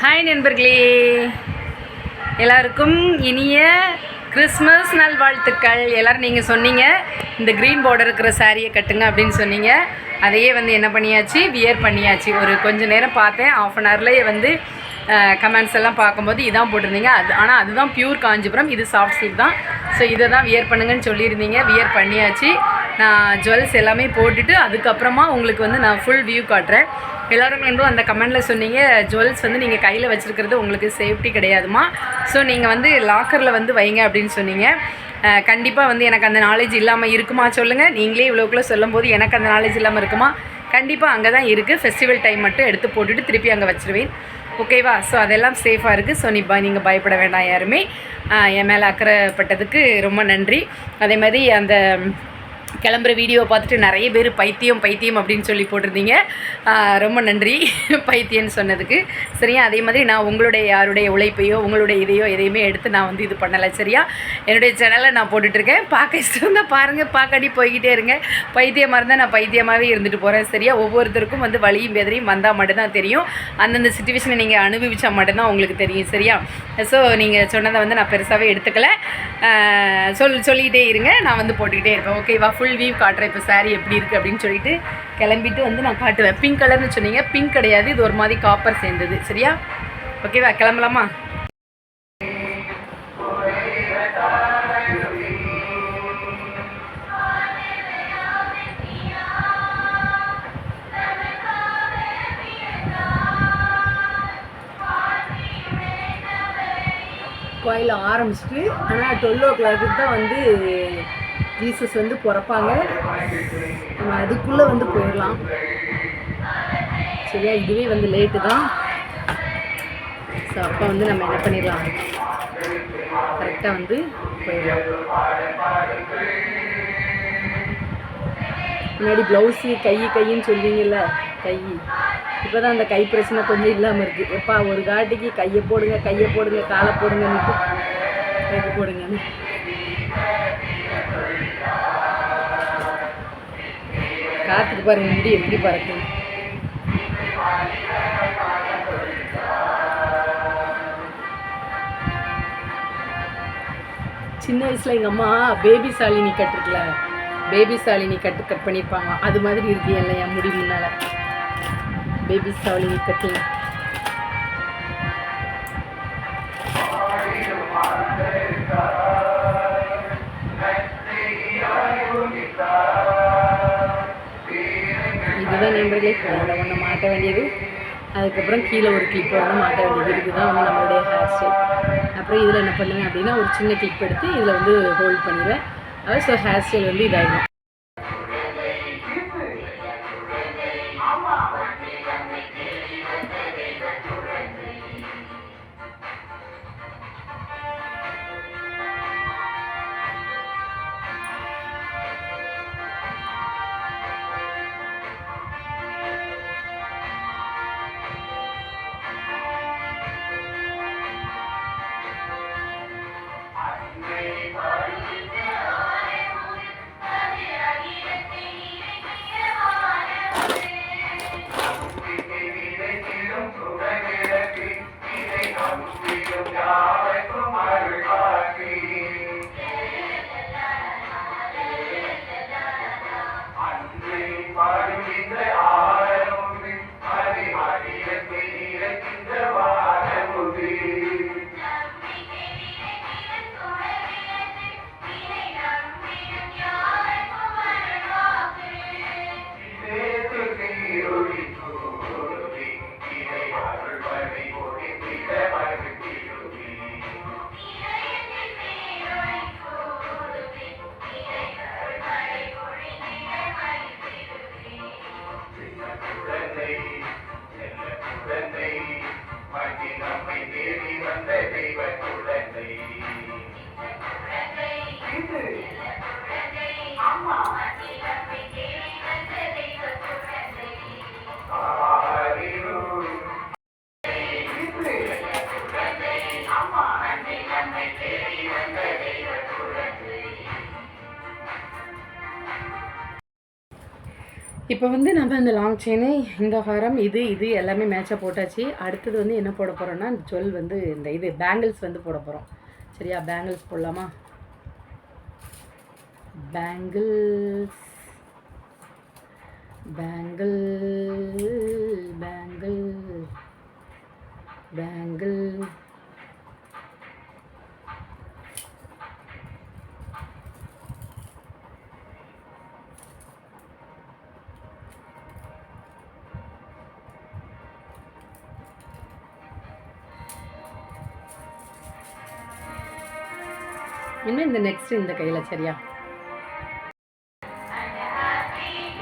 Hi நண்பர்களே, எல்லாருக்கும் இனிய கிறிஸ்மஸ் நல்வாழ்த்துக்கள். எல்லோரும் நீங்கள் சொன்னீங்க இந்த க்ரீன் பார்டர் இருக்கிற சாரியை கட்டுங்க அப்படின்னு சொன்னீங்க. அதையே என்ன பண்ணியாச்சு, வியர் பண்ணியாச்சு. ஒரு கொஞ்சம் நேரம் பார்த்தேன், ஆஃப் அன் ஹவர்லேயே கமெண்ட்ஸ் எல்லாம் பார்க்கும்போது இதான் போட்டிருந்தீங்க. ஆனால் அதுதான் பியூர் காஞ்சிபுரம், இது சாஃப்ட் சில்க் தான். ஸோ இதை தான் வியர் பண்ணுங்கன்னு சொல்லியிருந்தீங்க. வியர் பண்ணியாச்சு. நான் ஜுவல்ஸ் எல்லாமே போட்டுட்டு அதுக்கப்புறமா உங்களுக்கு நான் ஃபுல் வியூ காட்டுறேன். எல்லோரும் அந்த கமெண்டில் சொன்னீங்க, ஜுவல்ஸ் நீங்கள் கையில் வச்சுருக்கிறது உங்களுக்கு சேஃப்டி கிடையாதுமா, ஸோ நீங்கள் லாக்கரில் வைங்க அப்படின்னு சொன்னீங்க. கண்டிப்பாக எனக்கு அந்த நாலேஜ் இல்லாமல் இருக்குமா சொல்லுங்கள். நீங்களே இவ்வளோக்குள்ளே சொல்லும் போது எனக்கு அந்த நாலேஜ் இல்லாமல் இருக்குமா? கண்டிப்பாக அங்கே தான் இருக்குது. ஃபெஸ்டிவல் டைம் மட்டும் எடுத்து போட்டுட்டு திருப்பி அங்கே வச்சுருவேன். ஓகேவா? ஸோ அதெல்லாம் சேஃபாக இருக்குது. ஸோ நீங்கள் பயப்பட வேண்டாம் யாருமே. என் மேலே அக்கறைப்பட்டதுக்கு ரொம்ப நன்றி. அதே மாதிரி அந்த கிளம்புற வீடியோவை பார்த்துட்டு நிறைய பேர் பைத்தியம் அப்படின்னு சொல்லி போட்டிருந்தீங்க. ரொம்ப நன்றி பைத்தியம்னு சொன்னதுக்கு. சரியா? அதே மாதிரி நான் உங்களுடைய யாருடைய உழைப்பையோ உங்களுடைய எதையுமே எடுத்து நான் இது பண்ணலை. சரியா? என்னுடைய சேனலை நான் போட்டுட்ருக்கேன். பார்க்க இஷ்டம் தான் பாருங்கள், பார்க்காடி போய்கிட்டே இருங்க. பைத்தியமாக இருந்தால் நான் பைத்தியமாகவே இருந்துட்டு போகிறேன். சரியா? ஒவ்வொருத்தருக்கும் வலியும் வேதனையும் வந்தால் மட்டும்தான் தெரியும். அந்தந்த சுச்சுவேஷனை நீங்கள் அனுபவித்தா மட்டும்தான் உங்களுக்கு தெரியும். சரியா? ஸோ நீங்கள் சொன்னதை நான் பெருசாகவே எடுத்துக்கலை. சொல்லிகிட்டே இருங்க, நான் போட்டுக்கிட்டே இருப்பேன். ஓகேவா? ஃபுல் வியூ காட்டுறேன். இப்போ சாரீ எப்படி இருக்குது அப்படின்னு சொல்லிட்டு கிளம்பிட்டு நான் காட்டுவேன். பிங்க் கலர்னு சொன்னீங்க, பிங்க் கிடையாது, இது ஒரு மாதிரி காப்பர் சேர்ந்தது. சரியா? ஓகேவா? கிளம்பலாமா? கோயில் ஆரம்பிச்சிட்டு, ஆனால் 12 o'clock தான் ஜீசஸ் பிறப்பாங்க. நம்ம அதுக்குள்ளே போயிடலாம். சரியா? இதுவே லேட்டு தான். ஸோ அப்போ நம்ம என்ன பண்ணிடலாம், கரெக்டாக போயிடலாம். முன்னாடி ப்ளவுஸு கையின்னு சொல்வீங்கள்ல, கை இப்போ தான் அந்த கை பிரச்சனை கொஞ்சம் இல்லாமல் இருக்குது. எப்பா ஒரு காட்டிக்கு கையை போடுங்க காலை போடுங்கன்னுட்டு கை போடுங்கன்னு. காற்றுக்கு பாருங்க முடி எப்படி பறக்கும். சின்ன வயசில் எங்கள் அம்மா பேபி சாலினி கட்டிருக்கல, பேபி சாலினி கட் பண்ணியிருப்பாங்க. அது மாதிரி இருக்கு இல்லை என் முடி முன்னால். Baby Shalini cutting. இதுதான் நண்பர்களே, அதில் ஒன்று மாட்ட வேண்டியது. அதுக்கப்புறம் கீழே ஒரு கிளிப்பை மாட்ட வேண்டியது. இதுதான் நம்மளுடைய ஹேர் ஸ்டைல். அப்புறம் இதில் என்ன பண்ணுவேன் அப்படின்னா, ஒரு சின்ன கிளிப் எடுத்து இதில் ஹோல்ட் பண்ணிடுவேன். ஸோ ஹேர் ஸ்டைல் இதாகிடும். இப்போ வந்து நம்ம இந்த லாங் செயினு, இந்த ஹாரம், இது இது எல்லாமே மேட்சாக போட்டாச்சு. அடுத்தது வந்து என்ன போட போகிறோன்னா, இந்த ஜுவல் வந்து இந்த இது பேங்கிள்ஸ் வந்து போட போகிறோம். சரியா? பேங்கிள்ஸ் போடலாமா? பேங்கிள்ஸ் பேங்கிள் பேங்கிள் பேங்கிள் இன்னும் இந்த நெக்ஸ்ட்டு இந்த கையில். சரியா?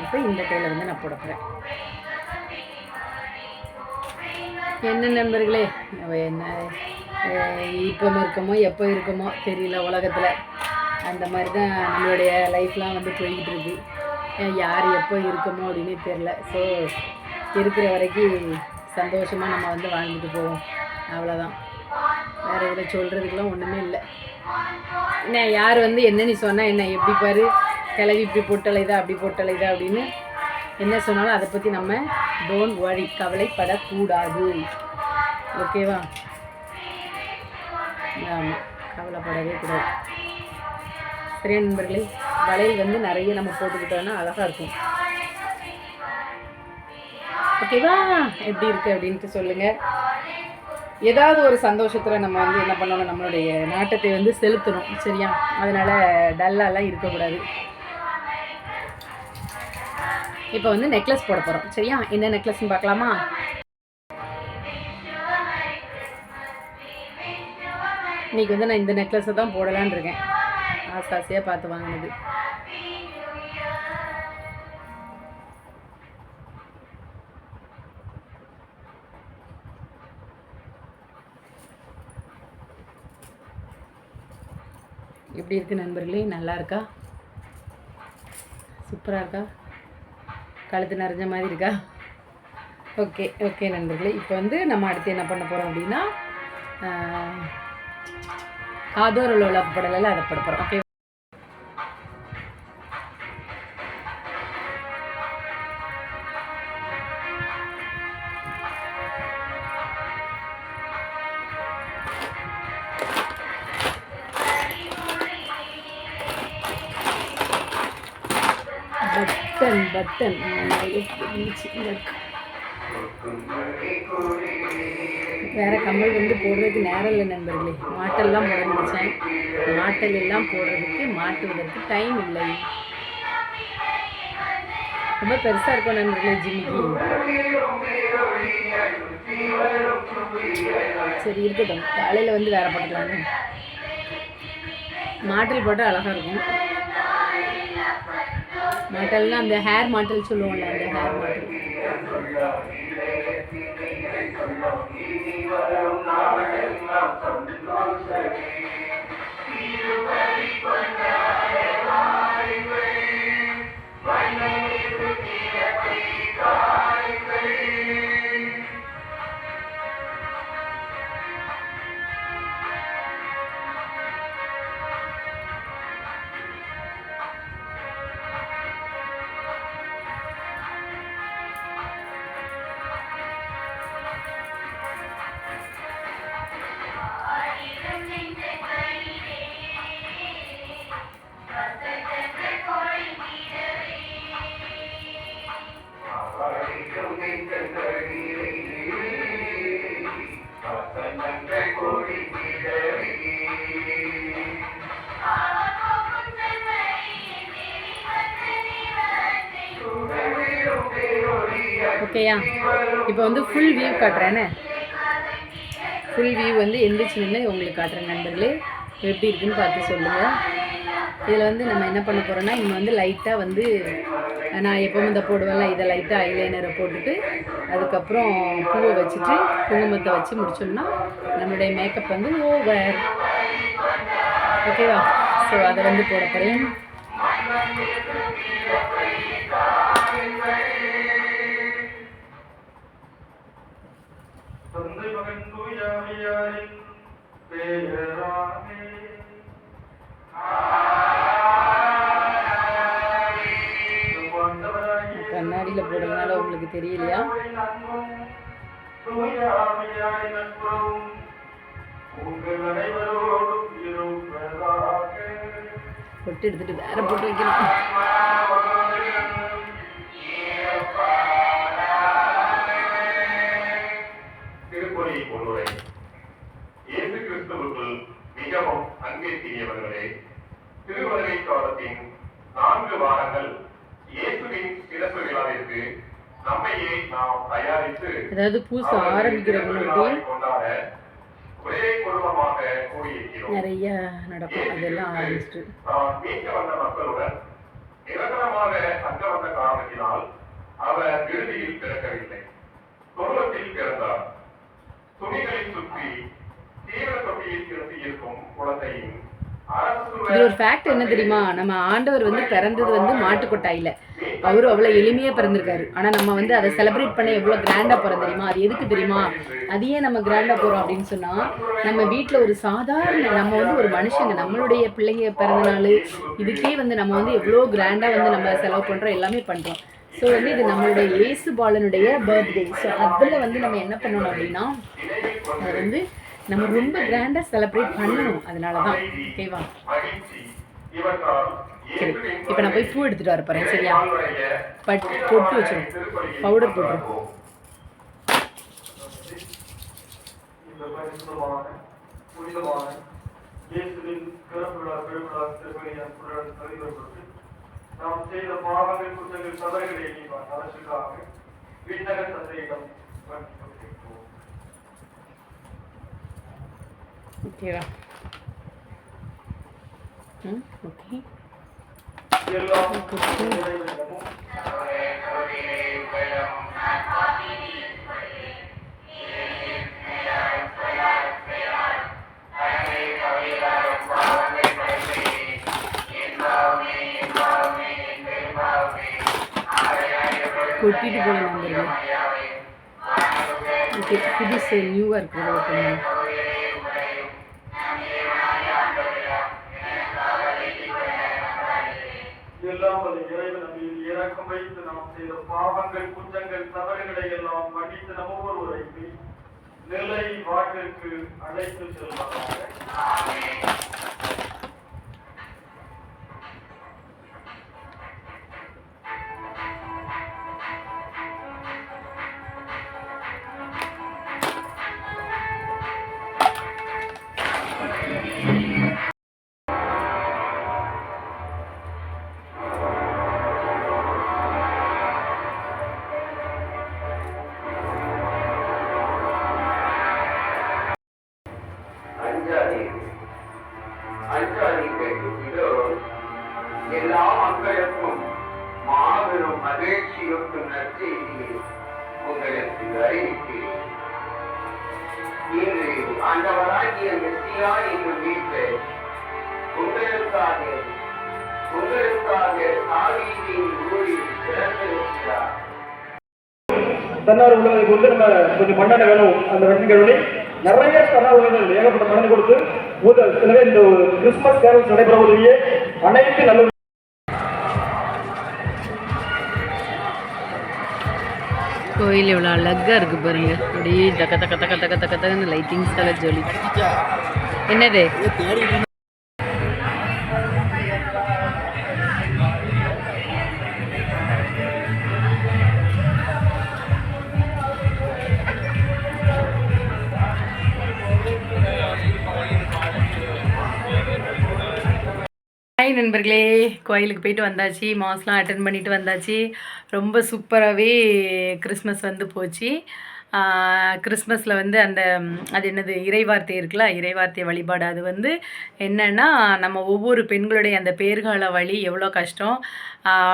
இப்போ இந்த கையில் வந்து நான் போட போகிறேன். என்ன நண்பர்களே, என்ன இப்போ இருக்கமோ எப்போ இருக்குமோ தெரியல உலகத்தில். அந்த மாதிரி தான் நம்மளுடைய லைஃப்லாம் வந்து போய்கிட்டு இருக்கு. யார் எப்போ இருக்குமோ அப்படின்னு தெரில. ஸோ இருக்கிற வரைக்கும் சந்தோஷமாக நம்ம வந்து வாழ்ந்துட்டு போவோம். அவ்வளோதான். வேறு இதில் சொல்கிறதுக்கெலாம் ஒன்றுமே இல்லை. என்ன யார் வந்து என்ன நீ சொன்னால் என்ன, எப்படி பாரு கிளவி இப்படி போட்டலைதா அப்படி போட்டலைதா அப்படின்னு என்ன சொன்னாலும் அதை பற்றி நம்ம டோன்ட் வரி, கவலைப்படக்கூடாது. ஓகேவா? ஆமாம், கவலைப்படவே கூடாது. சரியா நண்பர்களே? வளையல் வந்து நிறைய நம்ம போட்டுக்கிட்டோன்னா அழகாக இருக்கும். ஓகேவா? எப்படி இருக்குது அப்படின்ட்டு சொல்லுங்கள். ஏதாவது ஒரு சந்தோஷத்தில் நம்ம வந்து என்ன பண்ணணும், நம்மளுடைய நாட்டத்தை வந்து செலுத்தணும். சரியா? அதனால் டல்லாலாம் இருக்கக்கூடாது. இப்போ வந்து நெக்லஸ் போட போகிறோம். சரியா? என்ன நெக்லஸ்ன்னு பார்க்கலாமா? இன்றைக்கி வந்து நான் இந்த நெக்லஸை தான் போடலான்னு இருக்கேன். ஆசையாக பார்த்து வாங்கினது. எப்படி இருக்குது நண்பர்களே? நல்லா இருக்கா? சூப்பராக இருக்கா? கழுத்து நிறைஞ்ச மாதிரி இருக்கா? ஓகே ஓகே நண்பர்களே, இப்போ வந்து நம்ம அடுத்து என்ன பண்ண போகிறோம் அப்படின்னா, காதோரில் உள்ள படலாம் அதை போட போகிறோம். ஓகே. பட்டன் வேறு கம்மல் வந்து போடுறதுக்கு நேரம் இல்லை நண்பர்களே. மாட்டெல்லாம் போட நினச்சேன். மாட்டல் எல்லாம் போடுறதுக்கு மாட்டுவதற்கு டைம் இல்லை. ரொம்ப பெருசாக இருக்கும் நண்பர்களே ஜிமிக்கி. சரி இருக்கட்டும், காலையில் வந்து வேறு போட்டுக்கலாங்க. மாட்டல் போட்டால் அழகாக இருக்கும். மாட்டல்னா அந்த ஹேர் மாட்டல் சொல்லுவோம்ல, அந்த ஹேர் மாட்டல். ஓகேயா? இப்போ வந்து ஃபுல் வியூ காட்டுறேன்னு. ஃபுல் வியூ வந்து எந்திரிச்சுன்னு உங்களுக்கு காட்டுறேன் நண்பர்களே. எப்படி இருக்குன்னு பார்த்து சொல்லுங்கள். இதில் வந்து நம்ம என்ன பண்ண போகிறோன்னா, இங்கே வந்து லைட்டாக வந்து நான் எப்போவும் இந்த போடுவேன்ல, இதை லைட்டாக ஐலைனரை போட்டுட்டு அதுக்கப்புறம் பூவை வச்சுட்டு குங்குமத்தை வச்சு முடிச்சோம்னா நம்மளுடைய மேக்கப் வந்து ஓவர். ஓகேவா? ஸோ அதை வந்து போட போகிறேன். வீடியோ போடுறதுனால உங்களுக்கு தெரியலையா? பொட்டு எடுத்துட்டு வேற போட்டு வைக்கணும். மிகவும் அன்பிற்குரியவர்களே, திருவருகை காலத்தின் 4 வாரங்கள் இயேசுவின் பிறப்பு விழாவிற்கு நம்மையே நாம் தயாரித்து அதாவது பூச ஆரம்பிக்கிறவங்க கொண்டாட ஒரே குடும்பமாக கூடியிருக்கிறோம். நிறைய நடக்கும். அதெல்லாம் ஆரம்பிச்சுட்டு மீட்க வந்த மக்களுடன் நிரந்தரமாக தங்க வந்த காரணத்தினால் அவர் விடுதியில் பிறக்கவில்லை, தொழுவத்தில் பிறந்தார். துணிகளில் சுற்றி தீவிர தொட்டியில் கிடத்தி இருக்கும் குழந்தையின் இது ஒரு ஃபேக்ட் என்ன தெரியுமா? நம்ம ஆண்டவர் வந்து பிறந்தது வந்து மாட்டுக்கொட்டாயில். அவரும் அவ்வளோ எளிமையாக பிறந்திருக்காரு. ஆனால் நம்ம வந்து அதை செலிப்ரேட் பண்ண எவ்வளோ கிராண்டாக போகிறோம் தெரியுமா? அது எதுக்கு தெரியுமா? அதையே நம்ம கிராண்டாக போகிறோம் அப்படின்னு சொன்னால், நம்ம வீட்டில் ஒரு சாதாரண நம்ம வந்து ஒரு மனுஷங்க, நம்மளுடைய பிள்ளைங்க பிறந்த நாள் இதுக்கே வந்து நம்ம வந்து எவ்வளோ கிராண்டாக வந்து நம்ம செலவு பண்ணுறோம், எல்லாமே பண்ணுறோம். ஸோ வந்து இது நம்மளுடைய இயேசு பாலனுடைய பர்த்டே. ஸோ அதில் வந்து நம்ம என்ன பண்ணணும் அப்படின்னா, அதை வந்து நம்ம ரொம்ப கிராண்டாக செலிப்ரேட் பண்ணணும். அதனால தான். ஓகேவா? சரி, இப்போ நான் போய் பூ எடுத்துகிட்டு வர போகிறேன். சரியா? பொட்டு வச்சிடும், பவுடர் போட்டுரும். நாம் செய்த பாவங்கள் குற்றங்கள் தவறுகளை அரசுக்காக விண்ணக தந்தையிடம் ஓகேவா? ஓகே. கொட்டிட்டு போன நம்பர். ஓகே, புதுசு நியூவாக இருக்கிறத ஓப்பன். இறக்கம் வைத்து நாம் செய்த பாவங்கள் குற்றங்கள் தவறுகளை எல்லாம் மன்னித்து நம்ம ஒருவரைக்கு நிலை வாழ்விற்கு அழைத்து செல்வதாக. எல்லா மக்களுக்கும் மாபெரும் மகிழ்ச்சியூட்டும் நற்செய்தியை உங்களுக்கு அறிவிக்கிறேன். இன்று ஆண்டவராகிய மெசியா என்னும் வீட்டில் உங்களுக்காக தாவீதின் ஊரில் பிறந்திருக்கிறார். தன்னார் உள்ளதை கொண்டு நம்ம கொஞ்சம் மண்ணெண்ணெய் வேணும். அந்த வெற்றிகளை நிறைய தன்னார்வலர்கள் ஏகப்பட்ட மணி கொடுத்து எனவே இந்த கிறிஸ்துமஸ் கேரல்ஸ் நடைபெறவுடைய அனைத்து நல்ல கோயில் எவ்வளோ அழகாக இருக்குது பாருங்க. அப்படியே தக்க தக்க தக்க தக்க தக்க தக்கன்னு லைட்டிங்ஸ் எல்லாம் ஜொலி. என்னது? ஹாய் நண்பர்களே, கோயிலுக்கு போயிட்டு வந்தாச்சு. மாஸ்லாம் அட்டன் பண்ணிட்டு வந்தாச்சு. ரொம்ப சூப்பராகவே கிறிஸ்மஸ் வந்து போச்சு. கிறிஸ்மஸில் வந்து அது என்னது இறைவார்த்தை இருக்குல்ல, இறைவார்த்தை வழிபாடு. அது வந்து என்னென்னா, நம்ம ஒவ்வொரு பெண்களுடைய அந்த பேர்கால வழி எவ்வளோ கஷ்டம்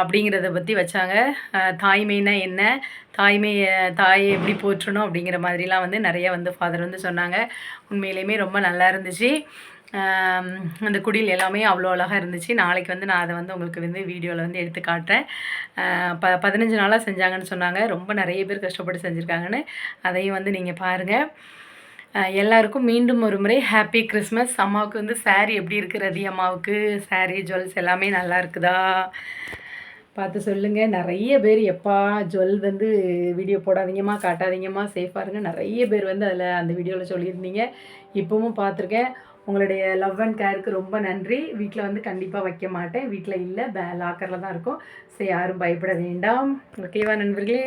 அப்படிங்கிறத பற்றி வச்சாங்க. தாய்மைனா என்ன, தாயை எப்படி போற்றணும் அப்படிங்கிற மாதிரிலாம் வந்து நிறைய வந்து ஃபாதர் வந்து சொன்னாங்க. உண்மையிலேயுமே ரொம்ப நல்லா இருந்துச்சு. அந்த குடில் எல்லாமே அவ்வளோ அழகாக இருந்துச்சு. நாளைக்கு வந்து நான் அதை வந்து உங்களுக்கு வந்து வீடியோவில் வந்து எடுத்து காட்டுறேன். 15 நாளாக செஞ்சாங்கன்னு சொன்னாங்க. ரொம்ப நிறைய பேர் கஷ்டப்பட்டு செஞ்சுருக்காங்கன்னு. அதையும் வந்து நீங்கள் பாருங்கள். எல்லாருக்கும் மீண்டும் ஒரு முறை ஹாப்பி கிறிஸ்மஸ். அம்மாவுக்கு வந்து சாரீ எப்படி இருக்குது? ரதி அம்மாவுக்கு சாரீ ஜுவல்ஸ் எல்லாமே நல்லா இருக்குதா பார்த்து சொல்லுங்கள். நிறைய பேர் எப்பா ஜுவல் வந்து வீடியோ போடாதீங்கம்மா, காட்டாதீங்கம்மா, சேஃபாக இருங்க, நிறைய பேர் வந்து அதில் அந்த வீடியோவில் சொல்லியிருந்தீங்க. இப்போவும் பார்த்துருக்கேன். உங்களுடைய லவ் அண்ட் கேருக்கு ரொம்ப நன்றி. வீட்டில் வந்து கண்டிப்பாக வைக்க மாட்டேன். வீட்டில் இல்லை, லாக்கரில் தான் இருக்கும். யாரும் பயப்பட வேண்டாம். ஓகேவா நண்பர்களே?